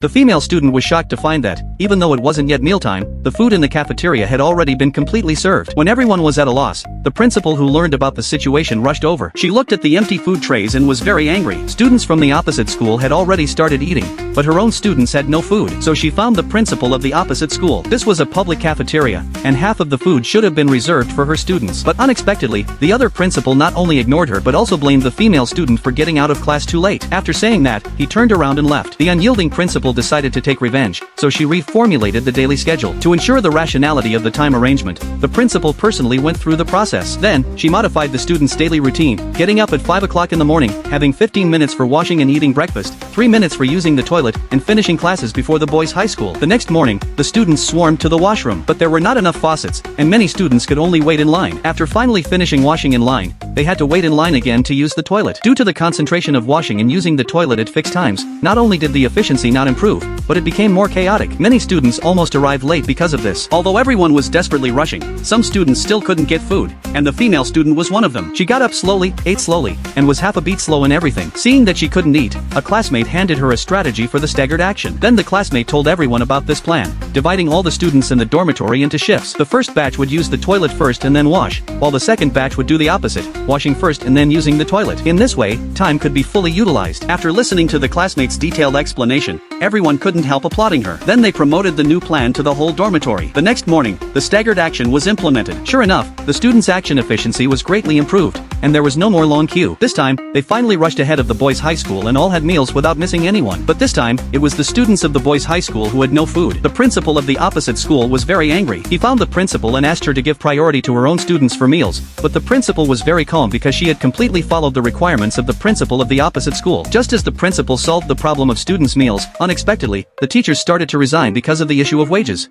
The female student was shocked to find that, even though it wasn't yet mealtime, the food in the cafeteria had already been completely served. When everyone was at a loss, the principal who learned about the situation rushed over. She looked at the empty food trays and was very angry. Students from the opposite school had already started eating, but her own students had no food, so she found the principal of the opposite school. This was a public cafeteria, and half of the food should have been reserved for her students. But unexpectedly, the other principal not only ignored her but also blamed the female student for getting out of class too late. After saying that, he turned around and left. The unyielding principal decided to take revenge, so she reformulated the daily schedule. To ensure the rationality of the time arrangement, the principal personally went through the process. Then, she modified the students' daily routine, getting up at 5 o'clock in the morning, having 15 minutes for washing and eating breakfast, 3 minutes for using the toilet, and finishing classes before the boys' high school. The next morning, the students swarmed to the washroom, but there were not enough faucets, and many students could only wait in line. After finally finishing washing in line, they had to wait in line again to use the toilet. Due to the concentration of washing and using the toilet at fixed times, not only did the efficiency not improve, but it became more chaotic. Many students almost arrived late because of this. Although everyone was desperately rushing, some students still couldn't get food, and the female student was one of them. She got up slowly, ate slowly, and was half a beat slow in everything. Seeing that she couldn't eat, a classmate handed her a strategy for the staggered action. Then the classmate told everyone about this plan, dividing all the students in the dormitory into shifts. The first batch would use the toilet first and then wash, while the second batch would do the opposite, washing first and then using the toilet. In this way, time could be fully utilized. After listening to the classmate's detailed explanation, everyone couldn't help applauding her. Then they promoted the new plan to the whole dormitory. The next morning, the staggered action was implemented. Sure enough, the students' action efficiency was greatly improved, and there was no more long queue. This time, they finally rushed ahead of the boys' high school and all had meals without missing anyone. But this time, it was the students of the boys' high school who had no food. The principal of the opposite school was very angry. He found the principal and asked her to give priority to her own students for meals, but the principal was very calm because she had completely followed the requirements of the principal of the opposite school. Just as the principal solved the problem of students' meals, unexpectedly, the teachers started to resign because of the issue of wages.